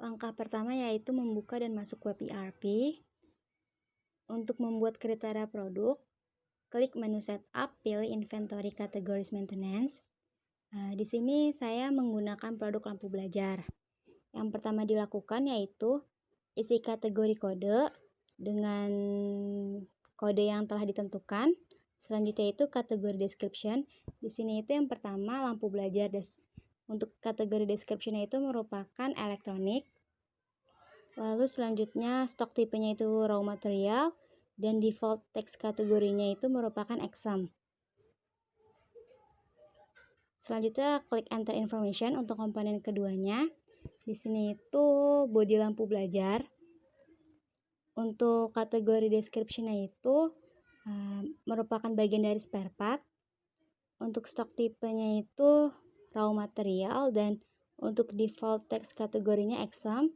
Langkah pertama yaitu membuka dan masuk web ERP. Untuk membuat kriteria produk, klik menu setup, pilih inventory categories maintenance. Di sini saya menggunakan produk lampu belajar. Yang pertama dilakukan yaitu isi kategori kode dengan kode yang telah ditentukan. Selanjutnya itu kategori description. Di sini itu yang pertama lampu belajar. Untuk kategori description itu merupakan elektronik. Lalu selanjutnya stok tipenya itu raw material dan default text kategorinya itu merupakan exam. Selanjutnya klik enter information untuk komponen keduanya. Di sini itu bodi lampu belajar. Untuk kategori description-nya itu merupakan bagian dari spare part. Untuk stok tipenya itu raw material dan untuk default text kategorinya exam.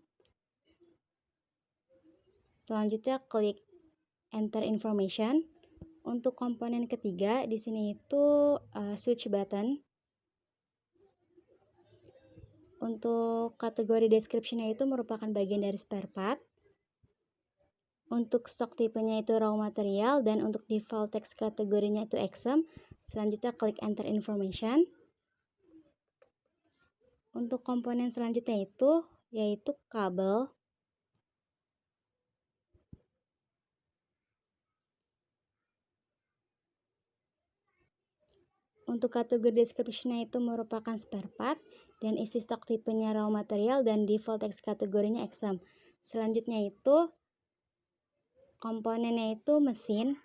Selanjutnya klik enter information. Untuk komponen ketiga di sini itu switch button. Untuk kategori description-nya itu merupakan bagian dari spare part. Untuk stok tipenya itu raw material dan untuk default text kategorinya itu exam. Selanjutnya klik enter information. Untuk komponen selanjutnya itu yaitu kabel. Untuk kategori description-nya itu merupakan spare part dan isi stok tipenya raw material dan default text kategorinya exam. Selanjutnya itu komponennya itu mesin.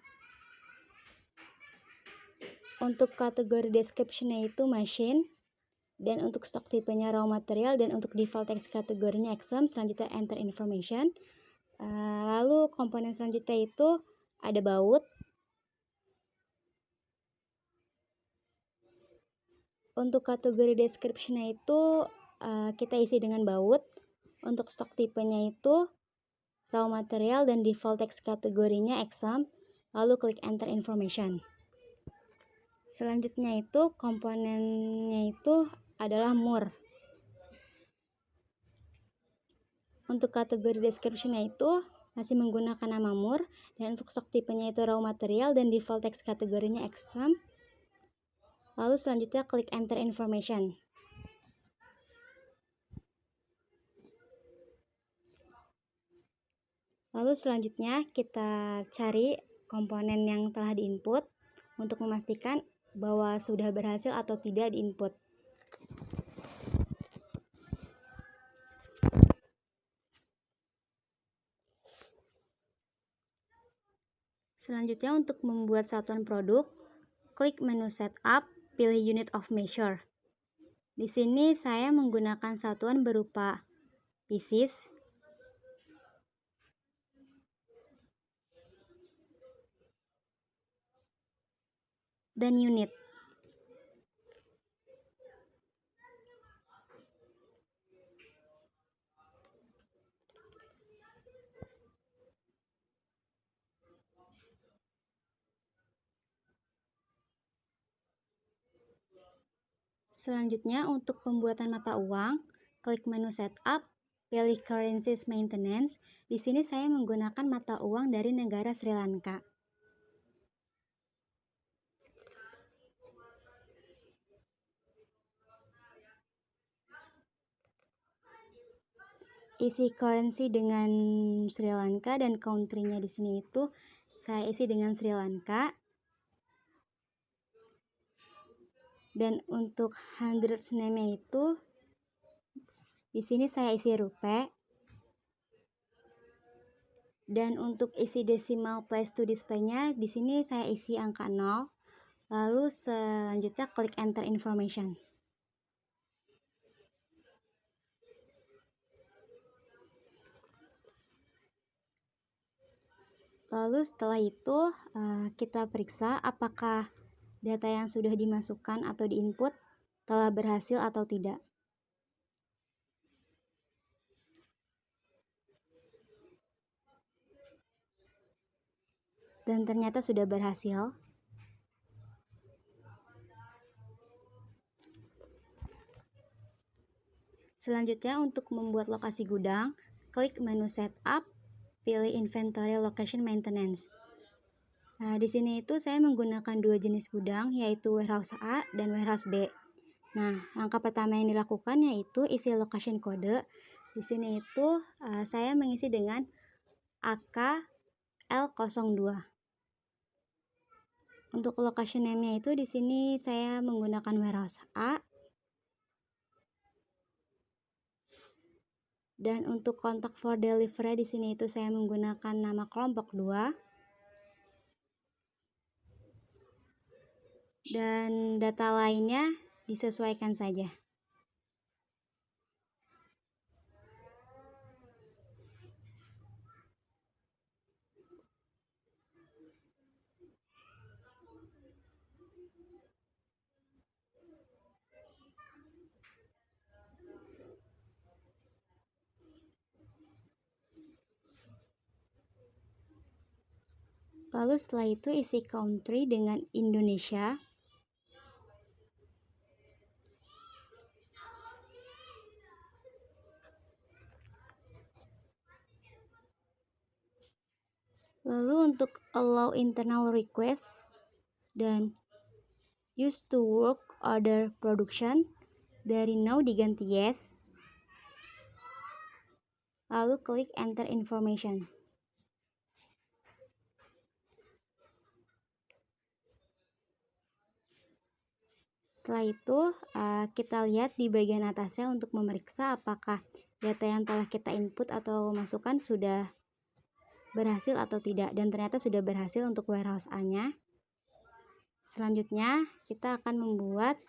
Untuk kategori description-nya itu machine dan untuk stok tipenya raw material dan untuk default text kategorinya exam. Selanjutnya enter information. Lalu komponen selanjutnya itu ada baut. Untuk kategori description-nya itu kita isi dengan baut. Untuk stok tipenya itu raw material dan default text kategorinya exam. Lalu klik enter information. Selanjutnya itu komponennya itu adalah mur. Untuk kategori description-nya itu masih menggunakan nama mur dan untuk stok tipenya itu raw material dan default text kategorinya exam. Lalu selanjutnya klik enter information. Lalu selanjutnya kita cari komponen yang telah diinput untuk memastikan bahwa sudah berhasil atau tidak diinput. Selanjutnya untuk membuat satuan produk, klik menu setup, pilih unit of measure. Di sini saya menggunakan satuan berupa pieces. Dan unit. Selanjutnya untuk pembuatan mata uang, klik menu setup, pilih currencies maintenance. Di sini saya menggunakan mata uang dari negara Sri Lanka. Isi currency dengan Sri Lanka dan country-nya di sini itu saya isi dengan Sri Lanka. Dan untuk hundreds name-nya itu di sini saya isi rupiah. Dan untuk isi decimal place to display-nya di sini saya isi angka 0. Lalu selanjutnya klik enter information. Lalu setelah itu kita periksa apakah data yang sudah dimasukkan atau diinput telah berhasil atau tidak. Dan ternyata sudah berhasil. Selanjutnya untuk membuat lokasi gudang, klik menu Setup, pilih Inventory Location Maintenance. Nah, di sini itu saya menggunakan dua jenis gudang, yaitu warehouse A dan warehouse B. Nah, langkah pertama yang dilakukan yaitu isi location code. Di sini itu saya mengisi dengan AKL02. Untuk location name-nya itu di sini saya menggunakan warehouse A. Dan untuk kontak for delivery di sini itu saya menggunakan nama kelompok 2. Dan data lainnya disesuaikan saja. Lalu setelah itu isi country dengan Indonesia. Lalu untuk allow internal request dan use to work order production, dari no diganti yes. Lalu klik enter information. Setelah itu kita lihat di bagian atasnya untuk memeriksa apakah data yang telah kita input atau masukkan sudah berhasil atau tidak, dan ternyata sudah berhasil untuk warehouse A-nya. Selanjutnya kita akan membuat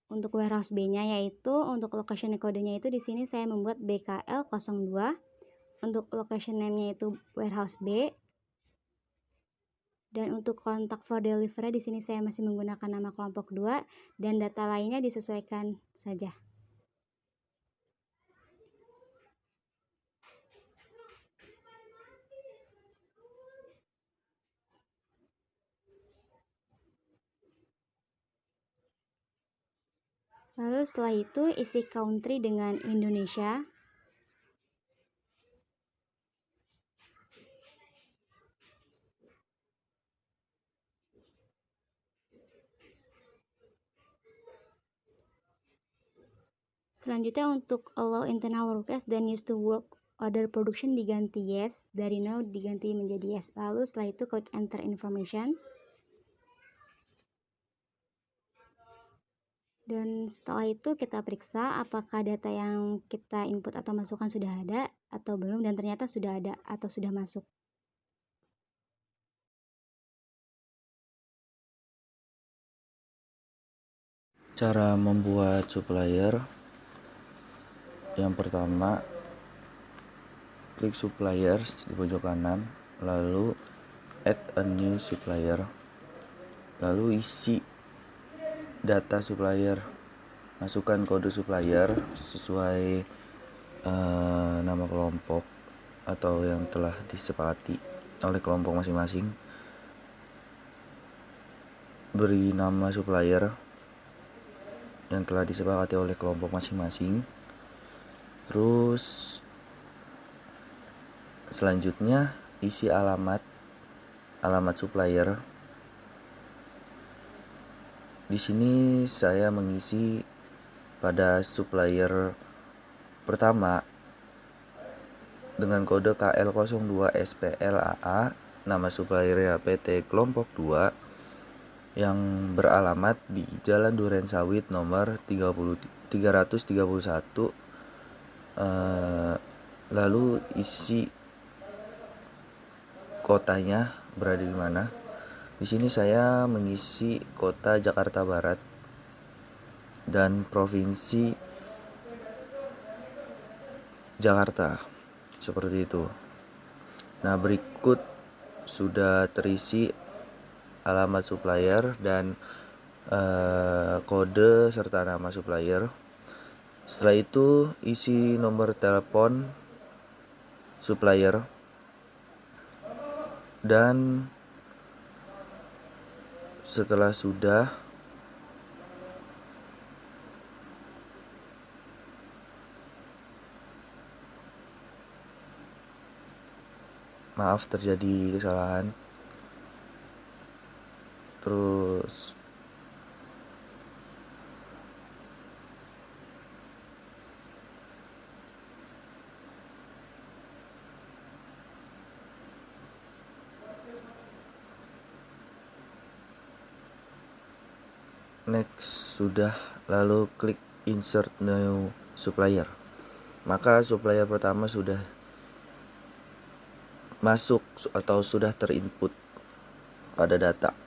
untuk warehouse B-nya, yaitu untuk location code-nya itu di sini saya membuat BKL02. Untuk location name-nya itu warehouse B. Dan untuk kontak for delivery di sini saya masih menggunakan nama kelompok 2 dan data lainnya disesuaikan saja. Lalu setelah itu isi country dengan Indonesia. Selanjutnya untuk allow internal request dan use to work order production diganti yes, dari no diganti menjadi yes. Lalu setelah itu klik enter information. Dan setelah itu kita periksa apakah data yang kita input atau masukkan sudah ada atau belum, dan ternyata sudah ada atau sudah masuk. Cara membuat supplier, yang pertama klik suppliers di pojok kanan, lalu add a new supplier, lalu isi data supplier, masukkan kode supplier sesuai nama kelompok atau yang telah disepakati oleh kelompok masing-masing. Beri nama supplier yang telah disepakati oleh kelompok masing-masing. Terus selanjutnya isi alamat supplier. Di sini saya mengisi pada supplier pertama dengan kode KL02 SPLAA, nama suppliernya PT Kelompok 2 yang beralamat di Jalan Duren Sawit nomor 331. Lalu isi kotanya berada di mana. Di sini saya mengisi kota Jakarta Barat dan provinsi Jakarta, seperti itu. Nah, berikut sudah terisi alamat supplier dan kode serta nama supplier. Setelah itu isi nomor telepon supplier dan setelah sudah Maaf terjadi kesalahan. Terus next sudah, lalu klik insert new supplier. Maka supplier pertama sudah masuk atau sudah terinput pada data.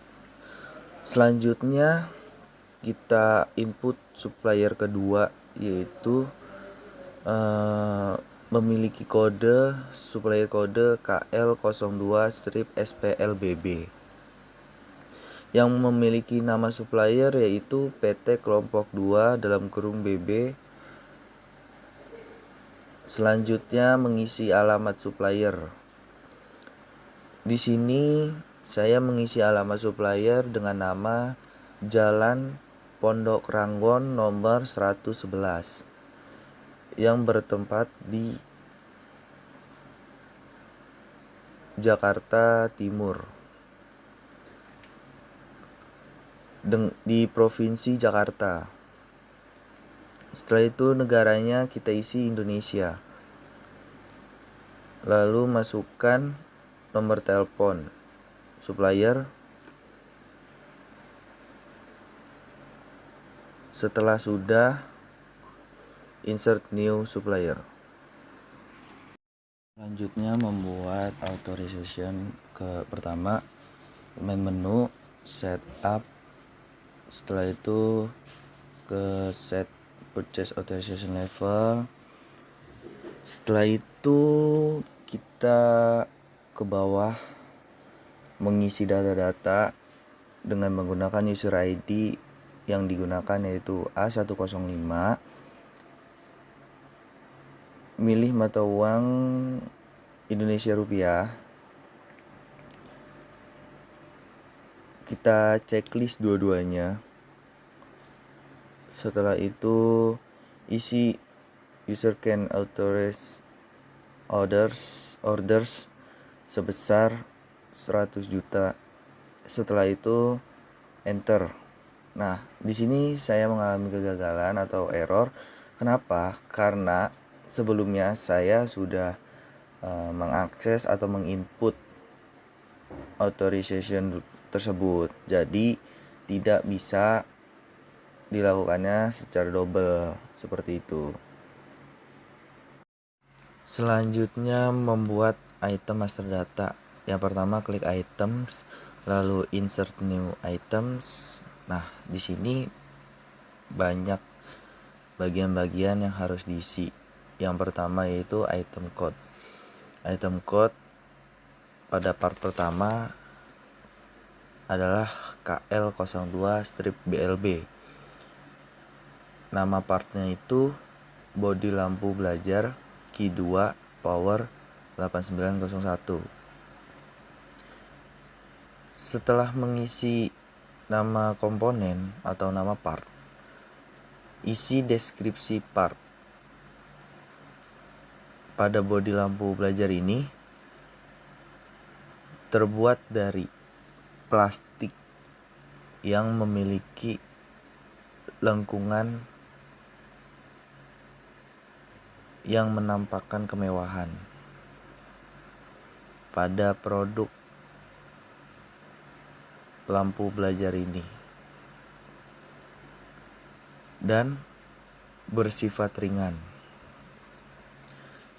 Selanjutnya kita input supplier kedua, yaitu memiliki kode supplier kode KL02-SPLBB yang memiliki nama supplier yaitu PT Kelompok 2 (BB). Selanjutnya mengisi alamat supplier. Di sini saya mengisi alamat supplier dengan nama Jalan Pondok Ranggon nomor 111 yang bertempat di Jakarta Timur, di Provinsi Jakarta. Setelah itu negaranya kita isi Indonesia. Lalu masukkan nomor telepon supplier. Setelah sudah, insert new supplier. Selanjutnya membuat authorization pertama, main menu, setup. Setelah itu ke set purchase authorization level. Setelah itu kita ke bawah mengisi data-data dengan menggunakan user ID yang digunakan yaitu A105. Milih mata uang Indonesia rupiah. Kita checklist dua-duanya. Setelah itu isi user can authorize orders sebesar 100 juta. Setelah itu enter. Nah, di sini saya mengalami kegagalan atau error. Kenapa? Karena sebelumnya saya sudah mengakses atau menginput authorization tersebut. Jadi tidak bisa dilakukannya secara double seperti itu. Selanjutnya membuat item master data. Yang pertama klik items, lalu insert new items. Nah, di sini banyak bagian-bagian yang harus diisi. Yang pertama yaitu item code. Item code pada part pertama adalah KL02-BLB. Nama partnya itu body lampu belajar Key 2 power 8901. Setelah mengisi nama komponen atau nama part, isi deskripsi part. Pada bodi lampu belajar ini terbuat dari plastik yang memiliki lengkungan yang menampakkan kemewahan pada produk lampu belajar ini dan bersifat ringan.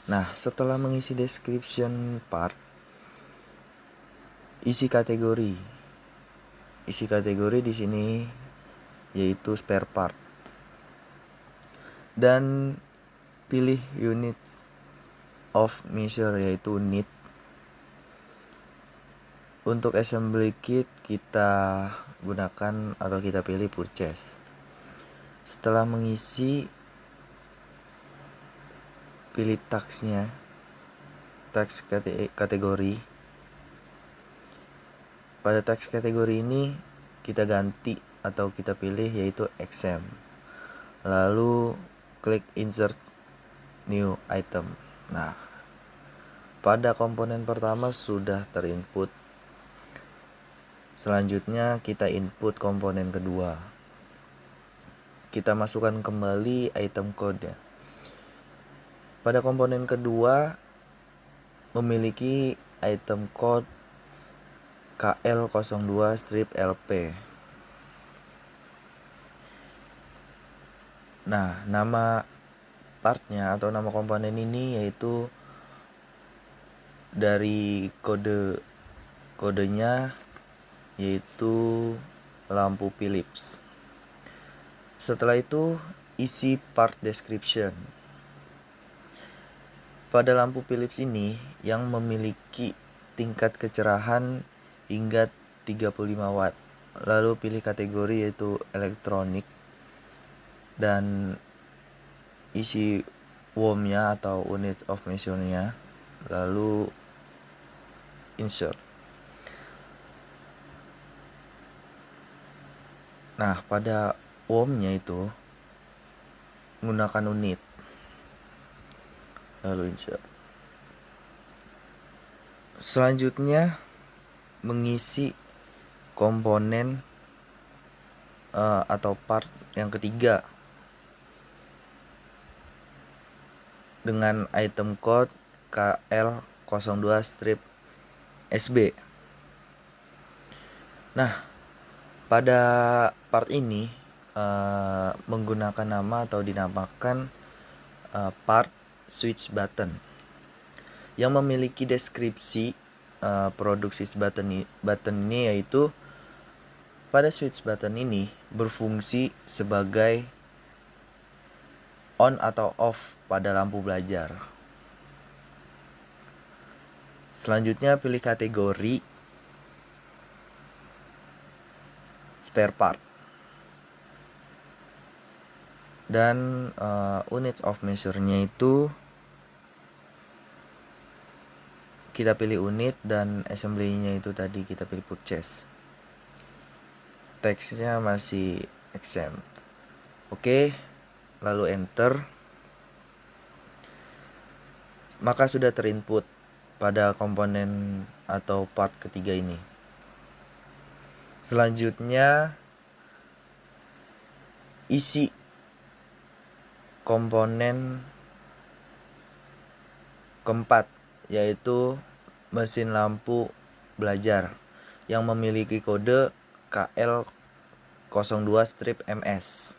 Nah, setelah mengisi description part, isi kategori. Isi kategori di sini yaitu spare part. Dan pilih unit of measure yaitu unit. Untuk assembly kit kita gunakan atau kita pilih purchase. Setelah mengisi, pilih tagsnya, tags kategori. Pada tags kategori ini kita ganti atau kita pilih yaitu XM. Lalu klik insert new item. Nah, pada komponen pertama sudah terinput. Selanjutnya kita input komponen kedua. Kita masukkan kembali item code-nya. Pada komponen kedua memiliki item code KL02-LP. Nah, nama partnya atau nama komponen ini yaitu dari kodenya yaitu lampu Philips. Setelah itu isi part description. Pada lampu Philips ini yang memiliki tingkat kecerahan hingga 35 watt. Lalu pilih kategori yaitu elektronik dan isi ohmnya atau unit of measure-nya, lalu insert. Nah, pada ohmnya itu menggunakan unit, lalu insert. Selanjutnya mengisi komponen atau part yang ketiga dengan item code KL02-SB. Nah, pada part ini menggunakan nama atau dinamakan part switch button yang memiliki deskripsi produk switch button ini yaitu pada switch button ini berfungsi sebagai on atau off pada lampu belajar. Selanjutnya pilih kategori spare part dan unit of measure-nya itu kita pilih unit dan assembly-nya itu tadi kita pilih purchase. Teksnya masih exempt. Oke, lalu enter. Maka sudah terinput pada komponen atau part ketiga ini. Selanjutnya isi komponen keempat yaitu mesin lampu belajar yang memiliki kode KL02-MS.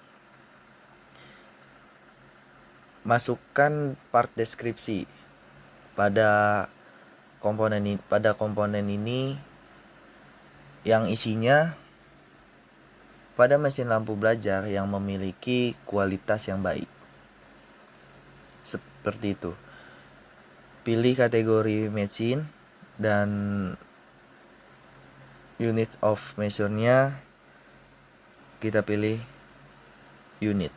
Masukkan part deskripsi pada komponen ini yang isinya pada mesin lampu belajar yang memiliki kualitas yang baik. Seperti itu. Pilih kategori mesin dan unit of measure-nya kita pilih unit.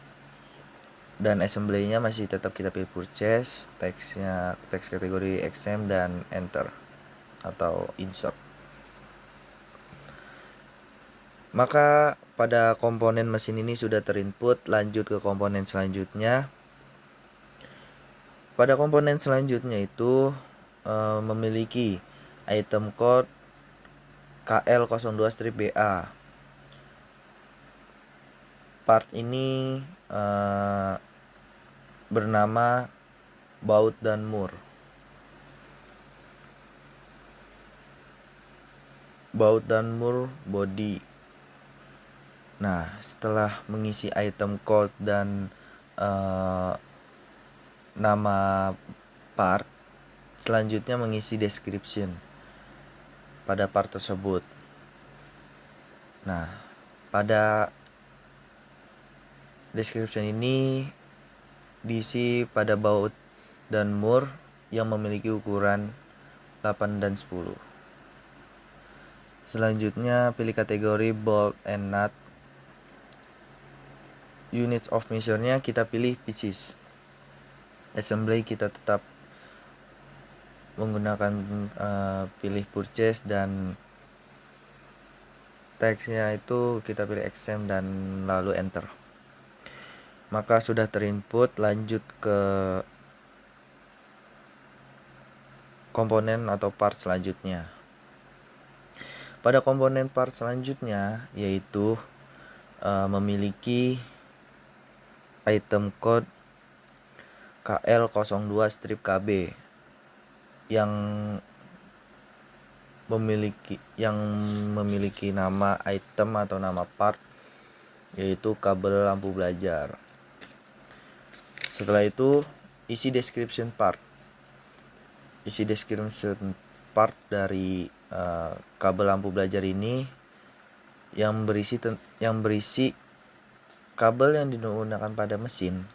Dan assembly-nya masih tetap kita pilih purchase, teks kategori exempt dan enter atau insert. Maka pada komponen mesin ini sudah terinput, lanjut ke komponen selanjutnya. Pada komponen selanjutnya itu memiliki item code KL02-BA. Part ini bernama baut dan mur. Baut dan mur body. Nah, setelah mengisi item code dan nama part, selanjutnya mengisi description pada part tersebut. Nah, pada description ini diisi pada baut dan mur yang memiliki ukuran 8 dan 10. Selanjutnya pilih kategori bolt and nut. Units of measure-nya kita pilih pieces. Assembly kita tetap menggunakan pilih purchase dan teksnya itu kita pilih exempt dan lalu enter. Maka sudah terinput, lanjut ke komponen atau part selanjutnya. Pada komponen part selanjutnya yaitu memiliki item code KL02-KB yang memiliki nama item atau nama part yaitu kabel lampu belajar. Setelah itu isi description part. Isi description part dari kabel lampu belajar ini yang berisi kabel yang digunakan pada mesin,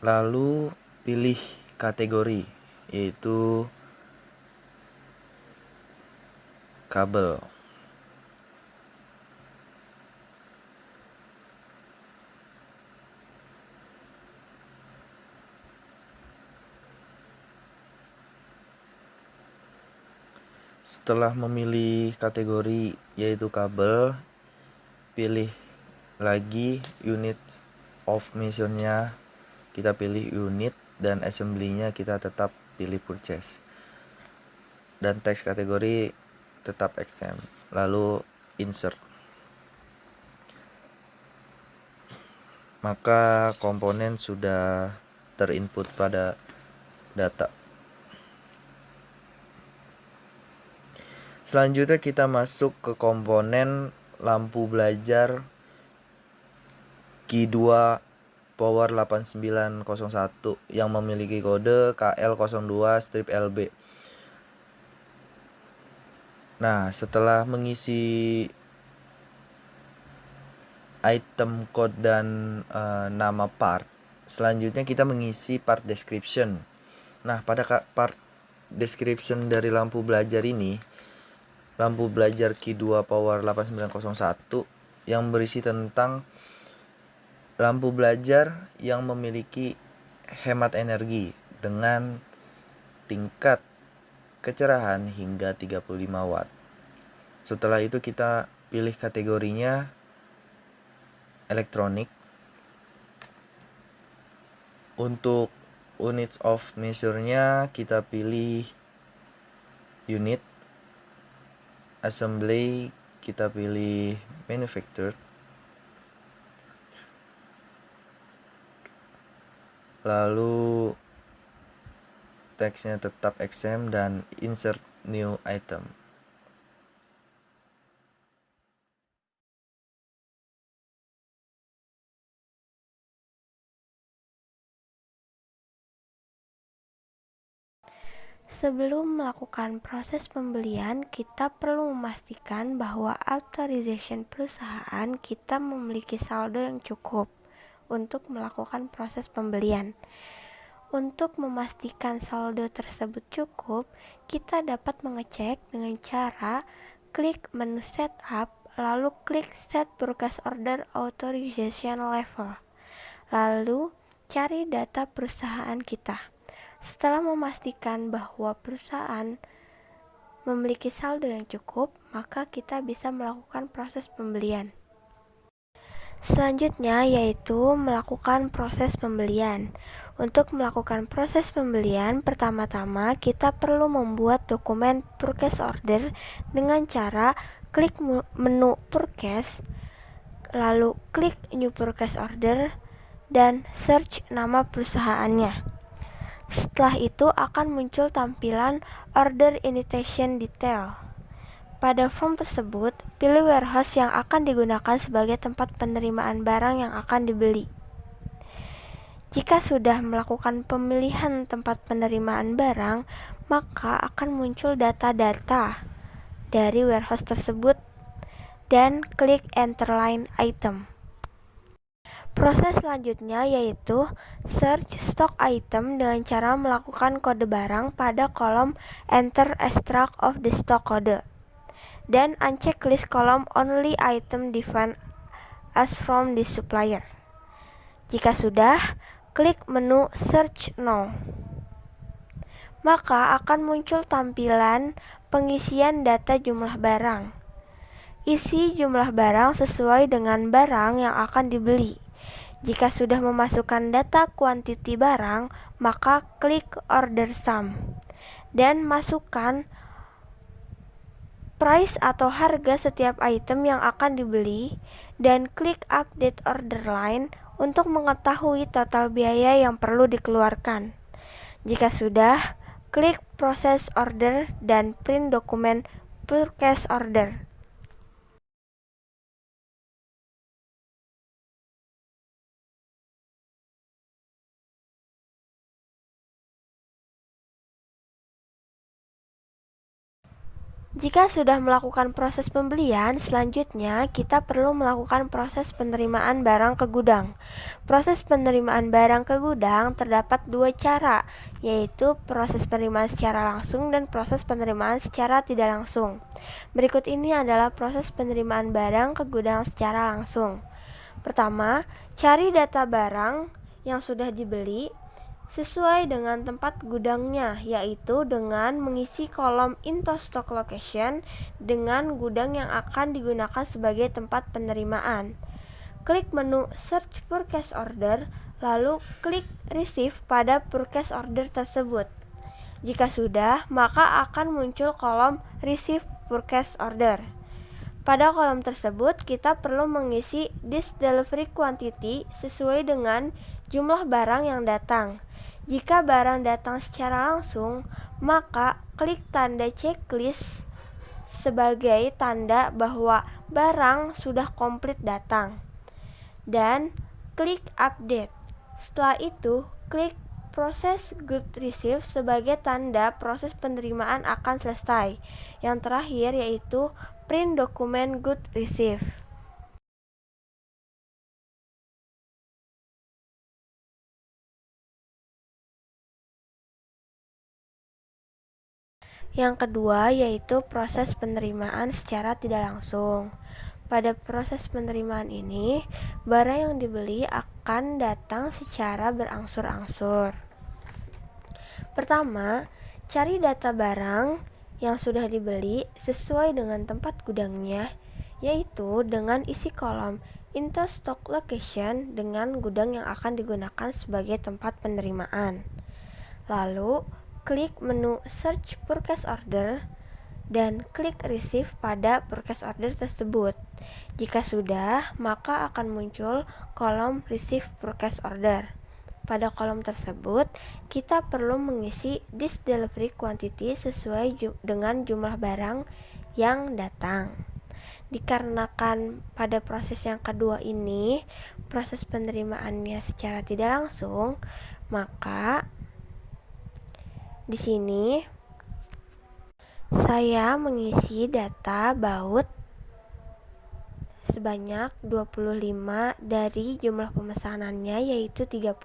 lalu pilih kategori yaitu kabel. Setelah memilih kategori yaitu kabel, pilih lagi unit of measure-nya, kita pilih unit, dan assembly-nya kita tetap pilih purchase. Dan teks kategori tetap XM. Lalu insert. Maka komponen sudah terinput pada data. Selanjutnya kita masuk ke komponen lampu belajar Q2 Power 8901 yang memiliki kode KL02-LB. Nah, setelah mengisi item code dan nama part, selanjutnya kita mengisi part description. Nah, pada part description dari lampu belajar ini, lampu belajar Q2 Power 8901 yang berisi tentang lampu belajar yang memiliki hemat energi dengan tingkat kecerahan hingga 35 watt. Setelah itu kita pilih kategorinya elektronik. Untuk units of measure-nya kita pilih unit. Assembly kita pilih manufactured. Lalu teksnya tetap XM dan insert new item. Sebelum melakukan proses pembelian, kita perlu memastikan bahwa authorization perusahaan kita memiliki saldo yang cukup untuk melakukan proses pembelian. Untuk memastikan saldo tersebut cukup, kita dapat mengecek dengan cara klik menu setup, lalu klik set purchase order authorization level, lalu cari data perusahaan kita. Setelah memastikan bahwa perusahaan memiliki saldo yang cukup, maka kita bisa melakukan proses pembelian. Selanjutnya yaitu melakukan proses pembelian. Untuk melakukan proses pembelian, pertama-tama kita perlu membuat dokumen purchase order dengan cara klik menu purchase, lalu klik new purchase order, dan search nama perusahaannya. Setelah itu akan muncul tampilan order invitation detail. Pada form tersebut, pilih warehouse yang akan digunakan sebagai tempat penerimaan barang yang akan dibeli. Jika sudah melakukan pemilihan tempat penerimaan barang, maka akan muncul data-data dari warehouse tersebut dan klik enter line item. Proses selanjutnya yaitu search stock item dengan cara melakukan kode barang pada kolom enter extract of the stock code dan uncheck list kolom only item defined as from the supplier. Jika sudah, klik menu search now. Maka akan muncul tampilan pengisian data jumlah barang. isi jumlah barang sesuai dengan barang yang akan dibeli. Jika sudah memasukkan data kuantiti barang, maka klik order sum dan masukkan price atau harga setiap item yang akan dibeli dan klik update order line untuk mengetahui total biaya yang perlu dikeluarkan. Jika sudah, klik proses order dan print dokumen purchase order. Jika sudah melakukan proses pembelian, selanjutnya kita perlu melakukan proses penerimaan barang ke gudang. Proses penerimaan barang ke gudang terdapat dua cara, yaitu proses penerimaan secara langsung dan proses penerimaan secara tidak langsung. Berikut ini adalah proses penerimaan barang ke gudang secara langsung. Pertama, cari data barang yang sudah dibeli sesuai dengan tempat gudangnya, yaitu dengan mengisi kolom into stock location dengan gudang yang akan digunakan sebagai tempat penerimaan. Klik menu search purchase order, lalu klik receive pada purchase order tersebut. Jika sudah, maka akan muncul kolom receive purchase order. Pada kolom tersebut, kita perlu mengisi this delivery quantity sesuai dengan jumlah barang yang datang. Jika barang datang secara langsung, maka klik tanda checklist sebagai tanda bahwa barang sudah komplit datang. Dan klik update. Setelah itu, klik proses good receive sebagai tanda proses penerimaan akan selesai. Yang terakhir yaitu print dokumen good receive. Yang kedua yaitu proses penerimaan secara tidak langsung. Pada proses penerimaan ini, barang yang dibeli akan datang secara berangsur-angsur. Pertama, cari data barang yang sudah dibeli sesuai dengan tempat gudangnya, yaitu dengan isi kolom into stock location dengan gudang yang akan digunakan sebagai tempat penerimaan. Lalu, klik menu search purchase order dan klik receive pada purchase order tersebut. Jika sudah, maka akan muncul kolom receive purchase order. Pada kolom tersebut, kita perlu mengisi this delivery quantity sesuai dengan jumlah barang yang datang. Dikarenakan pada proses yang kedua ini, proses penerimaannya secara tidak langsung, maka di sini saya mengisi data baut sebanyak 25 dari jumlah pemesanannya yaitu 30.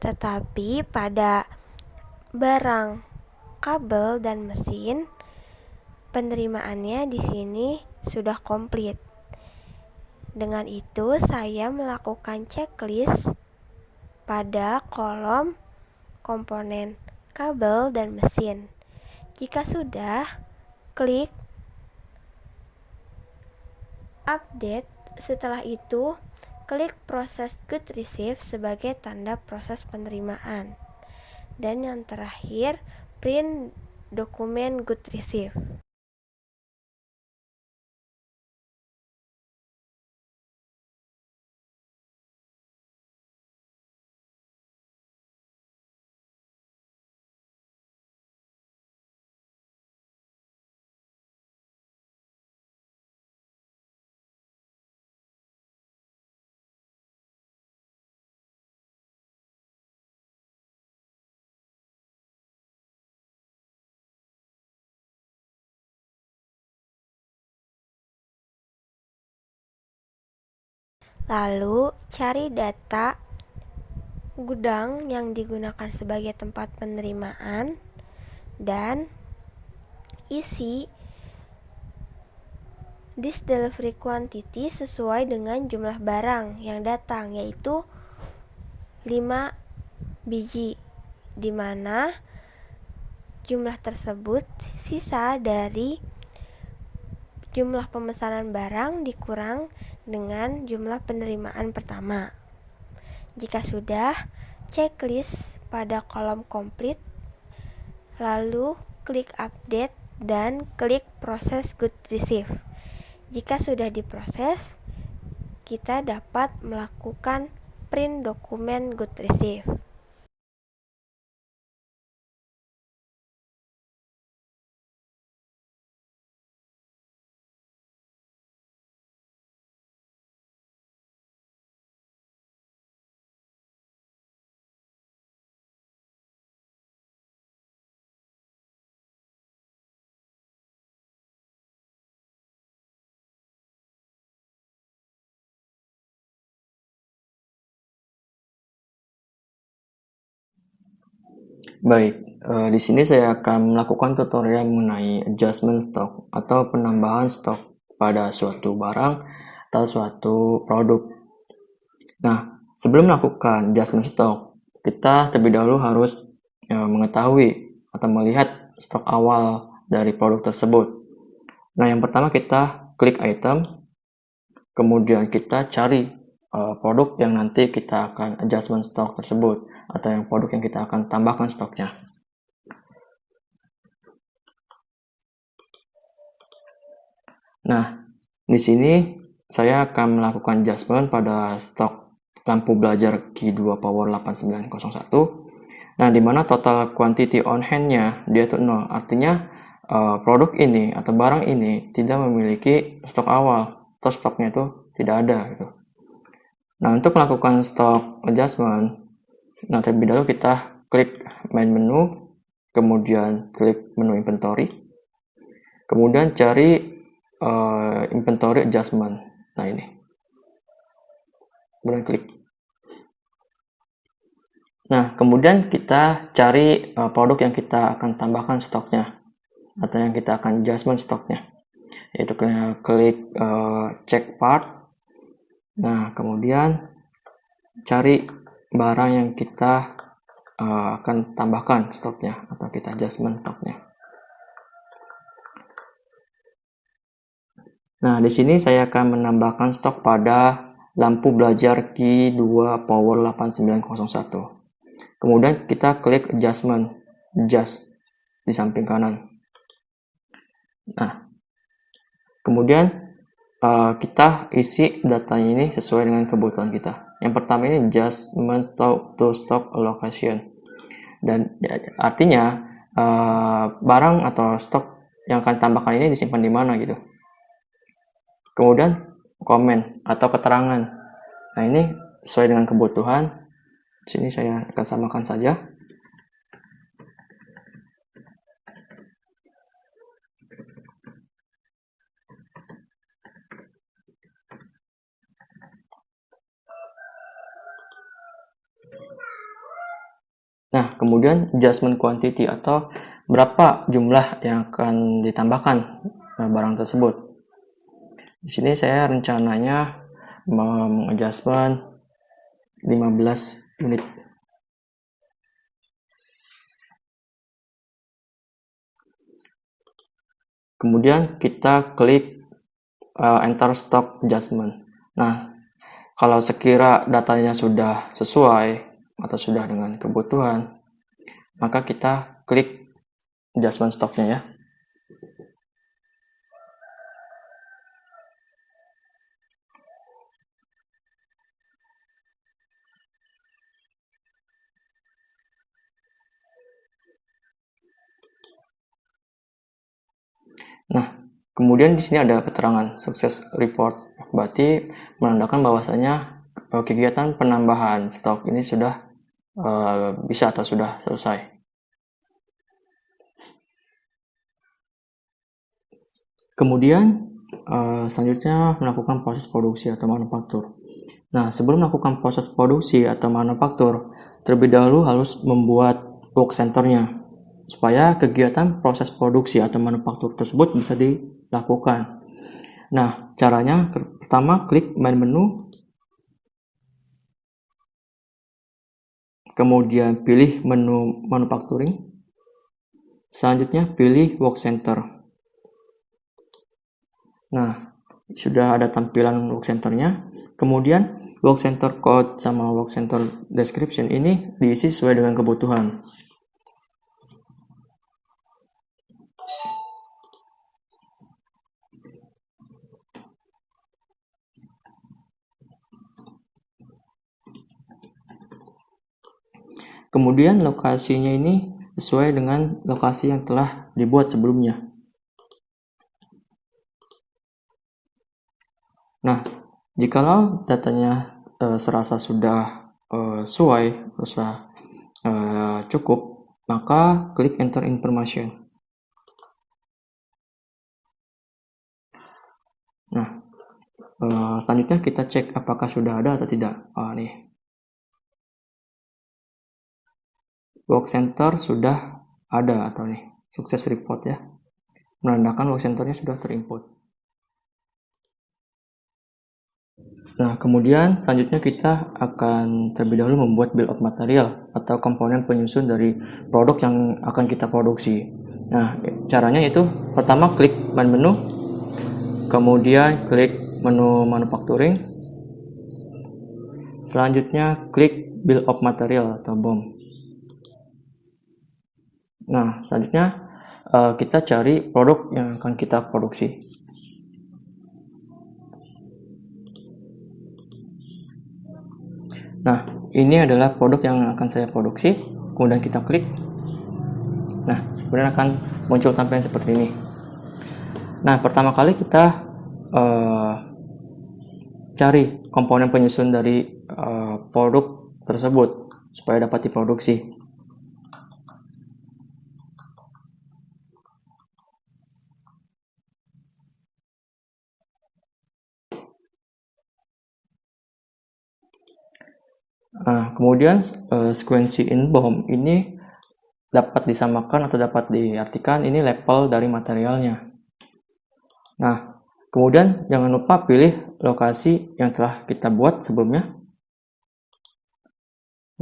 Tetapi pada barang kabel dan mesin, penerimaannya di sini sudah komplit. Dengan itu saya melakukan checklist pada kolom komponen kabel dan mesin. Jika sudah, klik update. Setelah itu, klik proses good receive sebagai tanda proses penerimaan. Dan yang terakhir, print dokumen good receive. Lalu, cari data gudang yang digunakan sebagai tempat penerimaan dan isi this delivery quantity sesuai dengan jumlah barang yang datang, yaitu 5 biji, di mana jumlah tersebut sisa dari jumlah pemesanan barang dikurang dengan jumlah penerimaan pertama. Jika sudah, checklist pada kolom complete, lalu klik update dan klik proses good receive. Jika sudah diproses, kita dapat melakukan print dokumen good receive. Baik, di sini saya akan melakukan tutorial mengenai adjustment stock atau penambahan stok pada suatu barang atau suatu produk. Nah, sebelum melakukan adjustment stock, kita terlebih dahulu harus mengetahui atau melihat stok awal dari produk tersebut. Nah, yang pertama kita klik item, kemudian kita cari produk yang nanti kita akan adjustment stock tersebut, atau yang produk yang kita akan tambahkan stoknya. Nah, di sini saya akan melakukan adjustment pada stok lampu belajar Q2 Power 8901. Nah, di mana total quantity on hand-nya dia itu 0. Artinya produk ini atau barang ini tidak memiliki stok awal, atau stoknya itu tidak ada gitu. Nah, untuk melakukan stock adjustment, nah, terlebih dahulu kita klik main menu, kemudian klik menu inventory, kemudian cari inventory adjustment. Nah, ini. Kemudian klik. Nah, kemudian kita cari produk yang kita akan tambahkan stoknya, atau yang kita akan adjustment stoknya. Yaitu klik check part. Nah, kemudian cari barang yang kita akan tambahkan stoknya, atau kita adjustment stoknya. Nah, di sini saya akan menambahkan stok pada lampu belajar Q2 Power 8901. Kemudian kita klik adjustment, adjust di samping kanan. Nah, kemudian kita isi datanya ini sesuai dengan kebutuhan kita. Yang pertama ini adjustment stock to stock allocation, dan artinya barang atau stok yang akan tambahkan ini disimpan di mana gitu. Kemudian komen atau keterangan. Nah, ini sesuai dengan kebutuhan. Sini saya akan samakan saja. Nah, kemudian adjustment quantity atau berapa jumlah yang akan ditambahkan barang tersebut. Di sini saya rencananya mengadjustment 15 unit. Kemudian kita klik enter stock adjustment. Nah, kalau sekira datanya sudah sesuai atau sudah dengan kebutuhan, maka kita klik adjustment stoknya ya. Nah, kemudian di sini ada keterangan sukses report, berarti menandakan bahwasanya kegiatan penambahan stok ini sudah bisa atau sudah selesai. Kemudian selanjutnya melakukan proses produksi atau manufaktur. Nah, sebelum melakukan proses produksi atau manufaktur, terlebih dahulu harus membuat work center-nya supaya kegiatan proses produksi atau manufaktur tersebut bisa dilakukan. Nah, caranya pertama klik main menu, kemudian pilih menu manufacturing. Selanjutnya pilih Work Center. Nah, sudah ada tampilan Work Center-nya. Kemudian Work Center Code sama Work Center Description ini diisi sesuai dengan kebutuhan. Kemudian lokasinya ini sesuai dengan lokasi yang telah dibuat sebelumnya. Nah, jikalau datanya serasa sudah sesuai, cukup, maka klik Enter Information. Nah, selanjutnya kita cek apakah sudah ada atau tidak. Nih. Work Center sudah ada atau nih, sukses report ya. Menandakan Work Center-nya sudah terinput. Nah, kemudian selanjutnya kita akan terlebih dahulu membuat bill of material atau komponen penyusun dari produk yang akan kita produksi. Nah, caranya itu pertama klik main menu, kemudian klik menu manufacturing, selanjutnya klik bill of material atau BOM. Nah, selanjutnya kita cari produk yang akan kita produksi. Nah, ini adalah produk yang akan saya produksi. Kemudian kita klik. Nah, kemudian akan muncul tampilan seperti ini. Nah, pertama kali kita cari komponen penyusun dari produk tersebut supaya dapat diproduksi. Nah, kemudian sequency in BOM ini dapat disamakan atau dapat diartikan ini level dari materialnya. Nah, kemudian jangan lupa pilih lokasi yang telah kita buat sebelumnya.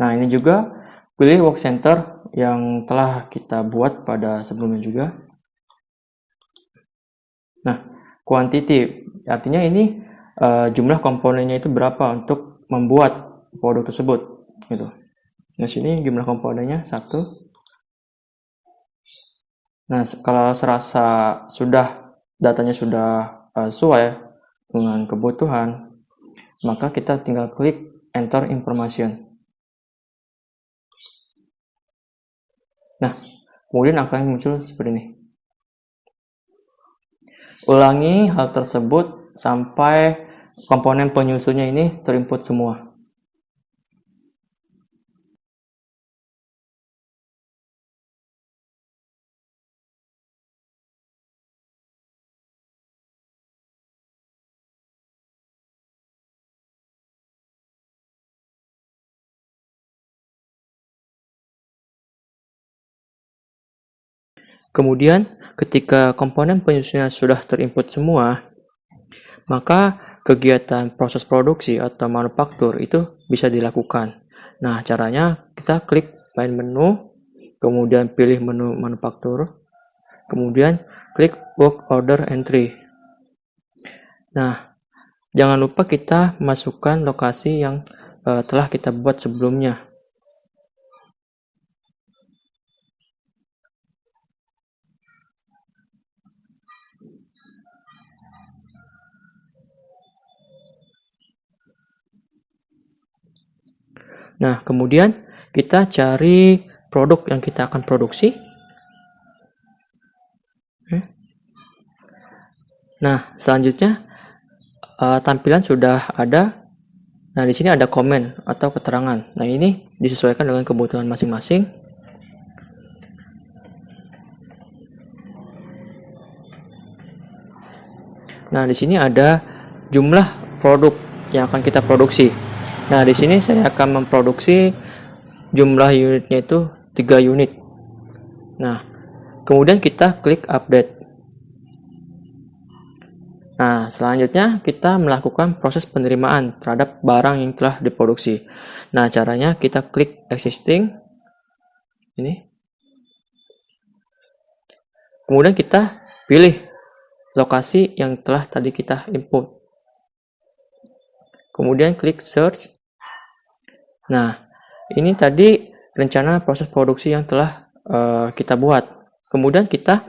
Nah, ini juga pilih work center yang telah kita buat pada sebelumnya juga. Nah, quantity artinya ini jumlah komponennya itu berapa untuk membuat produk tersebut gitu. Nah, sini jumlah komponennya 1. Nah, kalau serasa datanya sudah sesuai dengan kebutuhan, maka kita tinggal klik Enter Information. Nah, kemudian akan muncul seperti ini. Ulangi hal tersebut sampai komponen penyusunnya ini terinput semua. Kemudian, ketika komponen penyusunnya sudah terinput semua, maka kegiatan proses produksi atau manufaktur itu bisa dilakukan. Nah, caranya kita klik main menu, kemudian pilih menu manufaktur, kemudian klik work order entry. Nah, jangan lupa kita masukkan lokasi yang telah kita buat sebelumnya. Nah, kemudian kita cari produk yang kita akan produksi. Nah, selanjutnya tampilan sudah ada. Nah, di sini ada komen atau keterangan. Nah, ini disesuaikan dengan kebutuhan masing-masing. Nah, di sini ada jumlah produk yang akan kita produksi. Nah, di sini saya akan memproduksi jumlah unitnya itu 3 unit. Nah, kemudian kita klik update. Nah, selanjutnya kita melakukan proses penerimaan terhadap barang yang telah diproduksi. Nah, caranya kita klik existing. Ini. Kemudian kita pilih lokasi yang telah tadi kita input. Kemudian klik search. Nah, ini tadi rencana proses produksi yang telah kita buat. Kemudian kita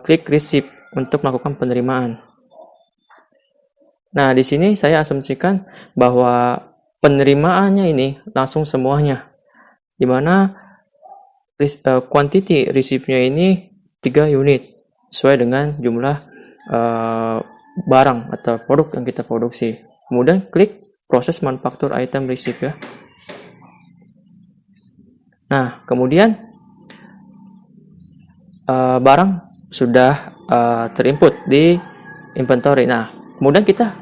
klik receive untuk melakukan penerimaan. Nah, di sini saya asumsikan bahwa penerimaannya ini langsung semuanya, di mana quantity receive-nya ini 3 unit sesuai dengan jumlah barang atau produk yang kita produksi. Kemudian klik proses manufacture item receive ya. Nah, kemudian barang sudah terinput di inventory. Nah, kemudian kita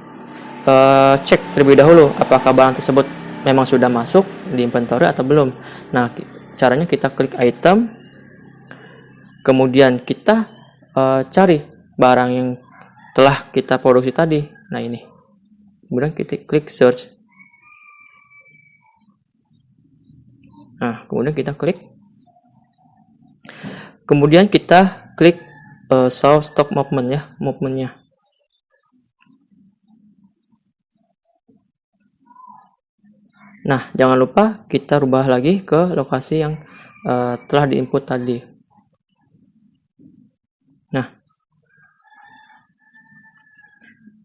cek terlebih dahulu apakah barang tersebut memang sudah masuk di inventory atau belum. Nah, caranya kita klik item, kemudian kita cari barang yang telah kita produksi tadi. Nah, ini. Kemudian kita klik search. Nah, kemudian kita klik. Kemudian kita klik show stock movement ya, movementnya. Nah, jangan lupa kita rubah lagi ke lokasi yang telah diinput tadi.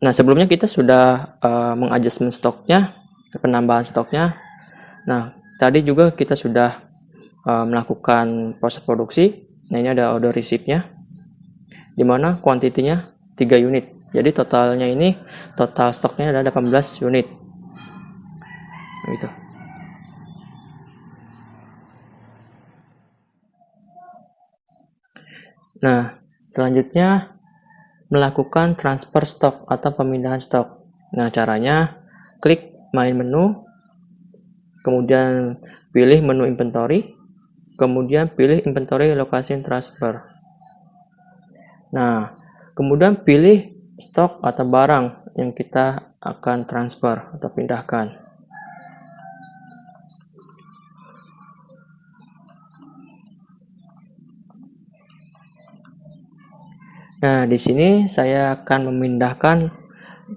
Nah, sebelumnya kita sudah mengadjustment stoknya, penambahan stoknya. Nah, tadi juga kita sudah melakukan proses produksi. Nah, ini ada order receipt-nya, di mana kuantitinya 3 unit. Jadi totalnya ini, total stoknya ada 18 unit. Gitu. Nah, selanjutnya melakukan transfer stok atau pemindahan stok. Nah, caranya klik main menu, kemudian pilih menu inventory, kemudian pilih inventory location transfer. Nah, kemudian pilih stok atau barang yang kita akan transfer atau pindahkan. Nah, di sini saya akan memindahkan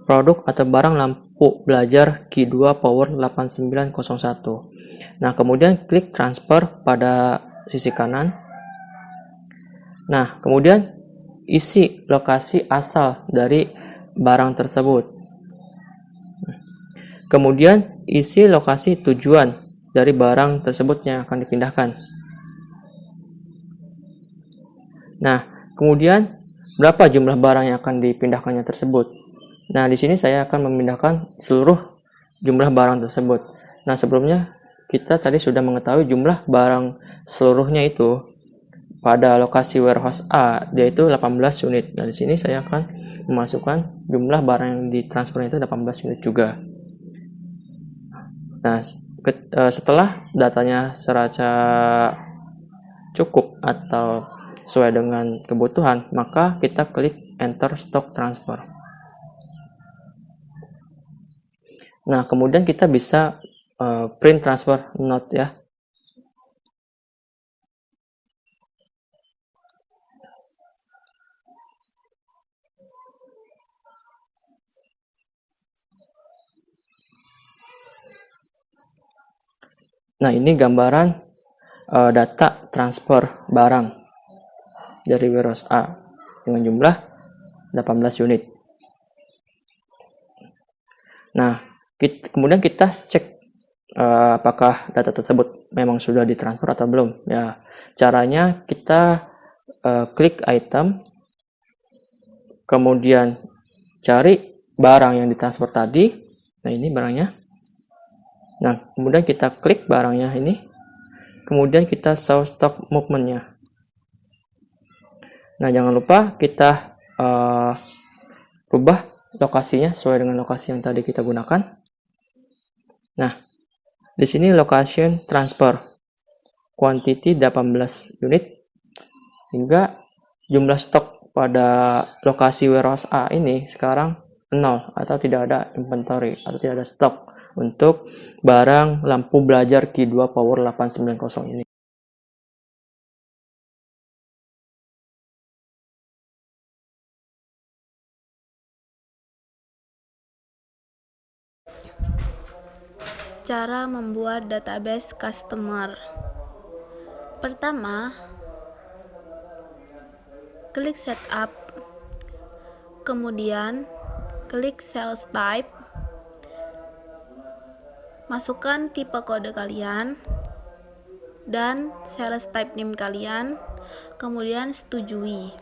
produk atau barang lampu belajar Q2 Power 8901. Nah, kemudian klik transfer pada sisi kanan. Nah, kemudian isi lokasi asal dari barang tersebut. Kemudian isi lokasi tujuan dari barang tersebut yang akan dipindahkan. Nah, kemudian berapa jumlah barang yang akan dipindahkannya tersebut. Nah, di sini saya akan memindahkan seluruh jumlah barang tersebut. Nah, sebelumnya kita tadi sudah mengetahui jumlah barang seluruhnya itu pada lokasi warehouse A, yaitu 18 unit. Nah, di sini saya akan memasukkan jumlah barang yang ditransfer itu 18 unit juga. Nah, setelah datanya serasa cukup atau sesuai dengan kebutuhan, maka kita klik enter stock transfer. Nah, kemudian kita bisa print transfer note ya. Nah, ini gambaran data transfer barang dari warehouse A dengan jumlah 18 unit. Nah, kemudian kita cek apakah data tersebut memang sudah ditransfer atau belum. Ya, caranya kita klik item, kemudian cari barang yang ditransfer tadi. Nah, ini barangnya. Nah, kemudian kita klik barangnya ini, kemudian kita show stock movement-nya. Nah, jangan lupa kita rubah lokasinya sesuai dengan lokasi yang tadi kita gunakan. Nah, di sini location transfer quantity 18 unit, sehingga jumlah stok pada lokasi warehouse A ini sekarang 0 atau tidak ada inventory atau tidak ada stok untuk barang lampu belajar Q2 Power 890 ini. Cara membuat database customer. Pertama, klik setup, kemudian klik sales type, masukkan tipe kode kalian dan sales type name kalian, kemudian setujui.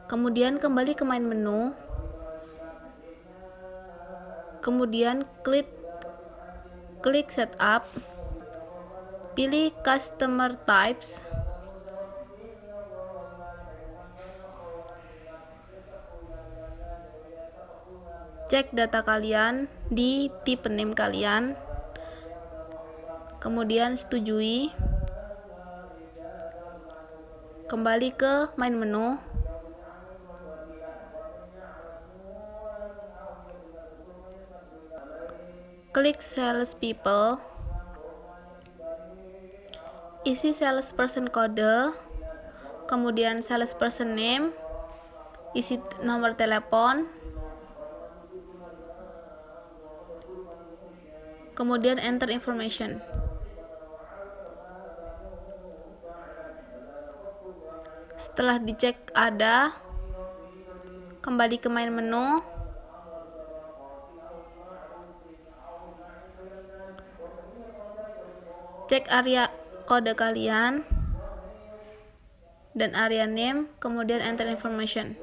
Kemudian kembali ke main menu, kemudian klik setup, pilih customer types, cek data kalian di tipe name kalian, kemudian setujui, kembali ke main menu, klik sales people, isi salesperson kode, kemudian salesperson name, isi nomor telepon, kemudian enter information. Setelah dicek ada, kembali ke main menu, cek area kode kalian dan area name, kemudian enter information.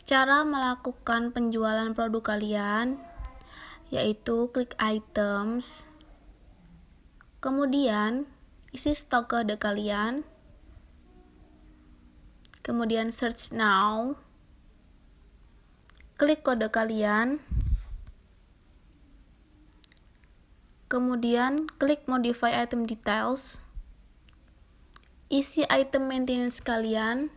Cara melakukan penjualan produk kalian yaitu klik items, kemudian isi stok kode kalian, kemudian search now, klik kode kalian, kemudian klik modify item details, isi item maintenance kalian,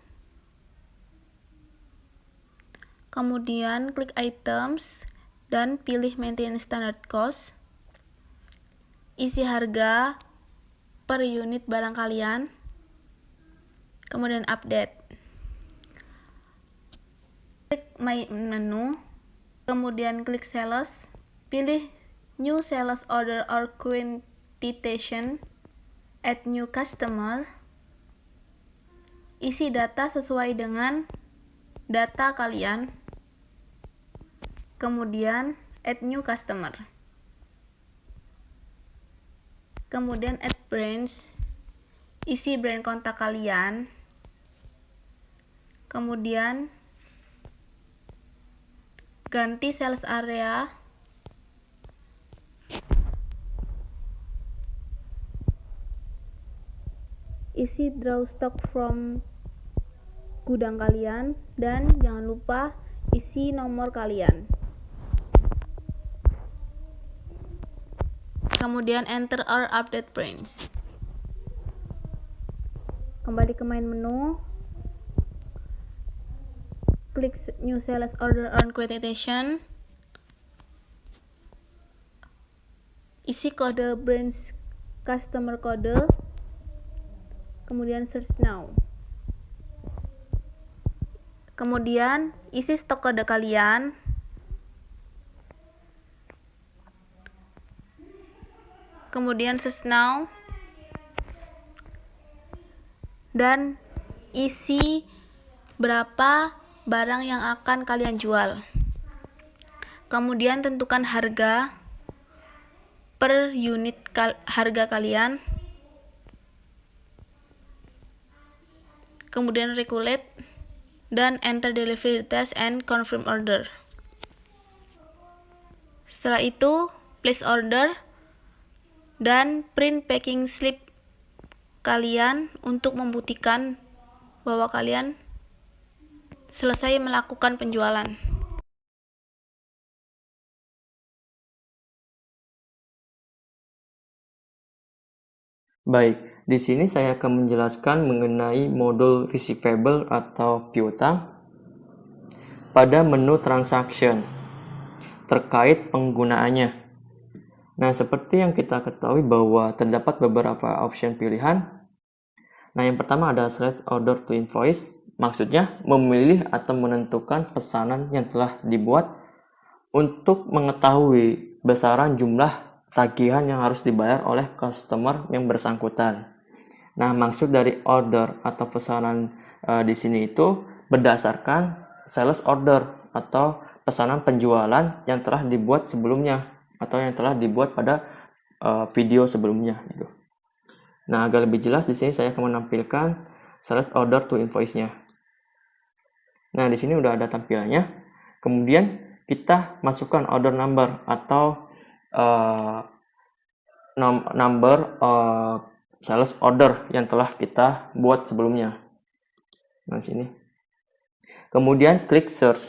kemudian klik items dan pilih maintenance standard cost, isi harga per unit barang kalian, kemudian update. Klik my menu, kemudian klik sales, pilih new sales order or quantitation, add new customer, isi data sesuai dengan data kalian, kemudian add new customer, kemudian add brands, isi brand kontak kalian, kemudian ganti sales area, isi draw stock from gudang kalian, dan jangan lupa isi nomor kalian. Kemudian enter or update brands. Kembali ke main menu, klik new sales order on quotation, isi kode brands customer kode, kemudian search now, kemudian isi stok kode kalian, kemudian search now, dan isi berapa barang yang akan kalian jual. Kemudian tentukan harga per unit harga kalian, kemudian calculate dan enter delivery details and confirm order. Setelah itu place order dan print packing slip kalian untuk membuktikan bahwa kalian selesai melakukan penjualan. Baik, di sini saya akan menjelaskan mengenai modul receivable atau piutang pada menu transaction terkait penggunaannya. Nah, seperti yang kita ketahui bahwa terdapat beberapa option pilihan. Nah, yang pertama ada select order to invoice, maksudnya memilih atau menentukan pesanan yang telah dibuat untuk mengetahui besaran jumlah tagihan yang harus dibayar oleh customer yang bersangkutan. Nah, maksud dari order atau pesanan di sini itu berdasarkan sales order atau pesanan penjualan yang telah dibuat sebelumnya atau yang telah dibuat pada video sebelumnya gitu. Nah, agar lebih jelas di sini saya akan menampilkan sales order to invoice-nya. Nah, di sini udah ada tampilannya. Kemudian kita masukkan order number atau number sales order yang telah kita buat sebelumnya. Nah, sini. Kemudian klik search.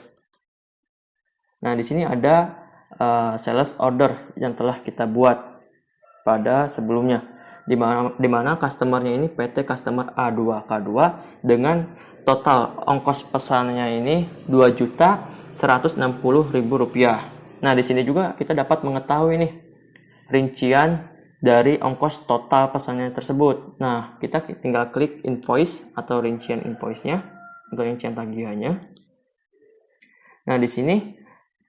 Nah, di sini ada sales order yang telah kita buat pada sebelumnya. Di mana customernya ini PT Customer A2K2 dengan total ongkos pesannya ini Rp2.160.000. Nah, di sini juga kita dapat mengetahui nih rincian dari ongkos total pesannya tersebut. Nah, kita tinggal klik invoice atau rincian invoice-nya atau rincian tagihannya. Nah, di sini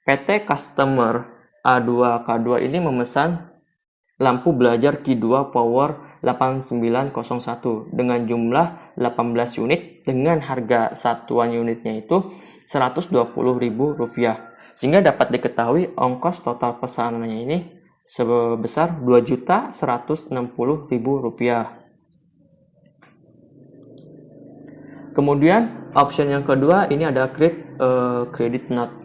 PT Customer A2K2 ini memesan lampu belajar Q2 Power 8901 dengan jumlah 18 unit dengan harga satuan unitnya itu Rp120.000, sehingga dapat diketahui ongkos total pesanannya ini sebesar Rp2.160.000. Kemudian option yang kedua ini ada create credit note.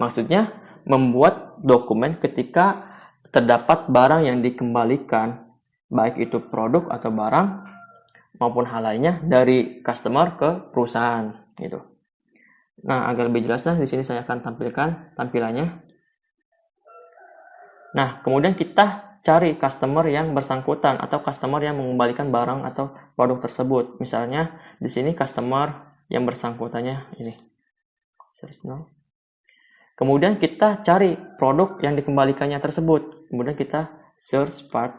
Maksudnya membuat dokumen ketika terdapat barang yang dikembalikan, baik itu produk atau barang maupun hal lainnya dari customer ke perusahaan gitu. Nah, agar lebih jelasnya di sini saya akan tampilkan tampilannya. Nah, kemudian kita cari customer yang bersangkutan atau customer yang mengembalikan barang atau produk tersebut. Misalnya di sini customer yang bersangkutannya ini. Kemudian kita cari produk yang dikembalikannya tersebut. Kemudian kita search part.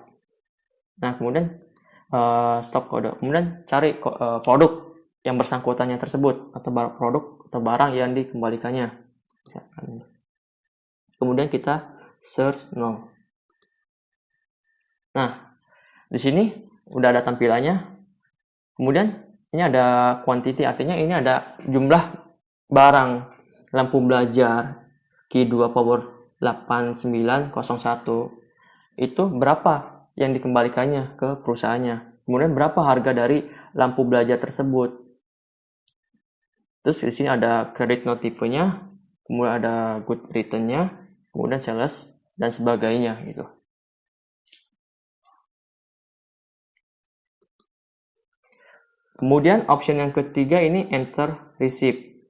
Nah, kemudian stop kode. Kemudian cari produk yang bersangkutannya tersebut atau produk atau barang yang dikembalikannya. Kemudian kita search no. Nah, di sini udah ada tampilannya. Kemudian ini ada quantity, artinya ini ada jumlah barang lampu belajar Q2 Power 8901 itu berapa yang dikembalikannya ke perusahaannya. Kemudian berapa harga dari lampu belajar tersebut. Terus di sini ada credit note tipenya, kemudian ada good return-nya, kemudian sales dan sebagainya gitu. Kemudian option yang ketiga ini enter receipt.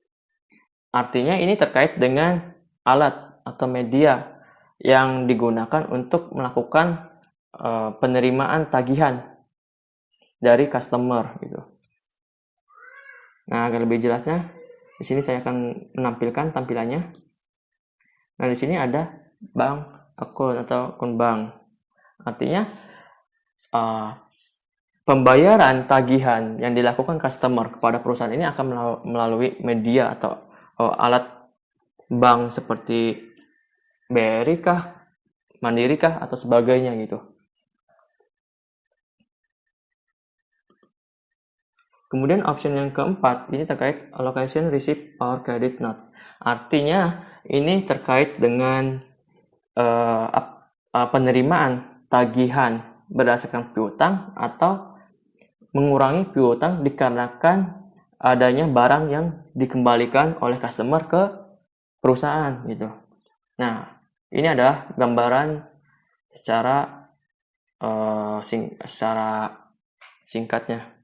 Artinya ini terkait dengan alat atau media yang digunakan untuk melakukan penerimaan tagihan dari customer gitu. Nah, agar lebih jelasnya di sini saya akan menampilkan tampilannya. Nah, di sini ada bank account atau akun bank. Artinya pembayaran tagihan yang dilakukan customer kepada perusahaan ini akan melalui media atau alat bank seperti BRI kah, Mandiri kah, atau sebagainya gitu. Kemudian option yang keempat ini terkait allocation receipt or credit note. Artinya ini terkait dengan penerimaan tagihan berdasarkan piutang atau mengurangi piutang dikarenakan adanya barang yang dikembalikan oleh customer ke perusahaan gitu. Nah, ini adalah gambaran secara singkatnya.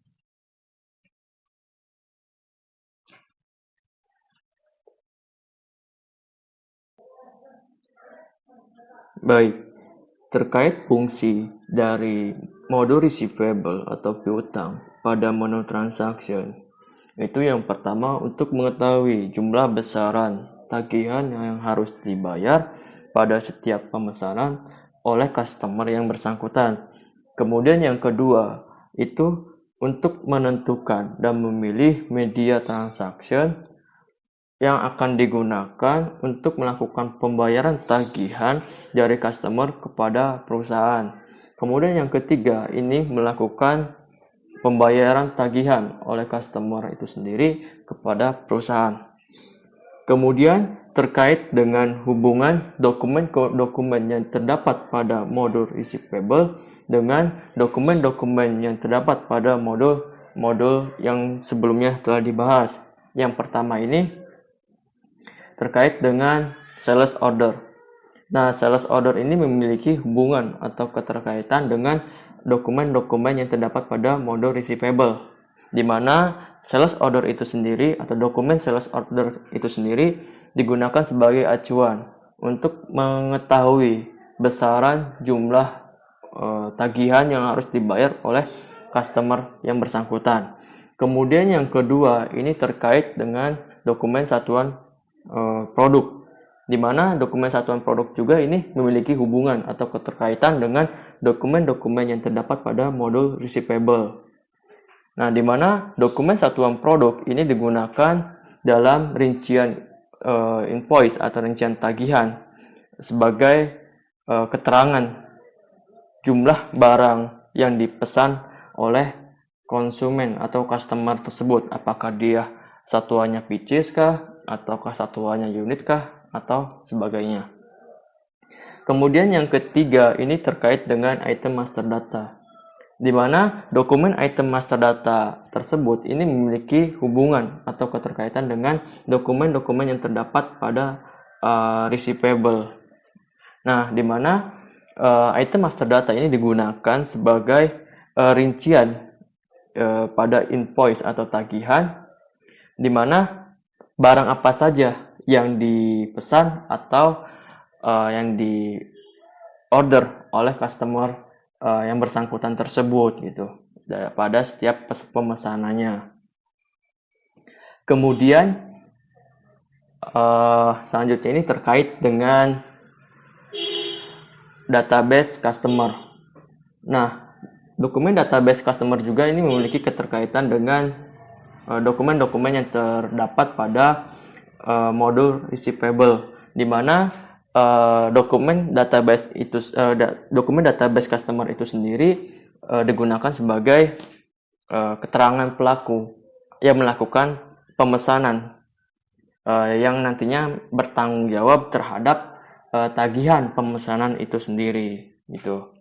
Baik, terkait fungsi dari mode receivable atau piutang pada menu transaction, itu yang pertama untuk mengetahui jumlah besaran tagihan yang harus dibayar pada setiap pemesanan oleh customer yang bersangkutan. Kemudian yang kedua, itu untuk menentukan dan memilih media transaction yang akan digunakan untuk melakukan pembayaran tagihan dari customer kepada perusahaan. Kemudian yang ketiga, ini melakukan pembayaran tagihan oleh customer itu sendiri kepada perusahaan. Kemudian terkait dengan hubungan dokumen-dokumen yang terdapat pada modul receivable dengan dokumen-dokumen yang terdapat pada modul yang sebelumnya telah dibahas. Yang pertama ini terkait dengan sales order. Nah, sales order ini memiliki hubungan atau keterkaitan dengan dokumen-dokumen yang terdapat pada modul receivable, di mana sales order itu sendiri atau dokumen sales order itu sendiri digunakan sebagai acuan untuk mengetahui besaran jumlah tagihan yang harus dibayar oleh customer yang bersangkutan. Kemudian yang kedua, ini terkait dengan dokumen satuan produk, di mana dokumen satuan produk juga ini memiliki hubungan atau keterkaitan dengan dokumen-dokumen yang terdapat pada modul receivable. Nah, di mana dokumen satuan produk ini digunakan dalam rincian invoice atau rincian tagihan sebagai keterangan jumlah barang yang dipesan oleh konsumen atau customer tersebut. Apakah dia satuannya pieces kah, ataukah satuannya unit kah, atau sebagainya. Kemudian yang ketiga ini terkait dengan item master data, di mana dokumen item master data tersebut ini memiliki hubungan atau keterkaitan dengan dokumen-dokumen yang terdapat pada receivable. Nah, di mana item master data ini digunakan sebagai rincian pada invoice atau tagihan, di mana barang apa saja yang dipesan atau yang di order oleh customer yang bersangkutan tersebut gitu pada setiap pemesanannya. Kemudian selanjutnya ini terkait dengan database customer. Nah, dokumen database customer juga ini memiliki keterkaitan dengan dokumen-dokumen yang terdapat pada modul receivable, di mana dokumen database customer itu sendiri digunakan sebagai keterangan pelaku yang melakukan pemesanan yang nantinya bertanggung jawab terhadap tagihan pemesanan itu sendiri gitu.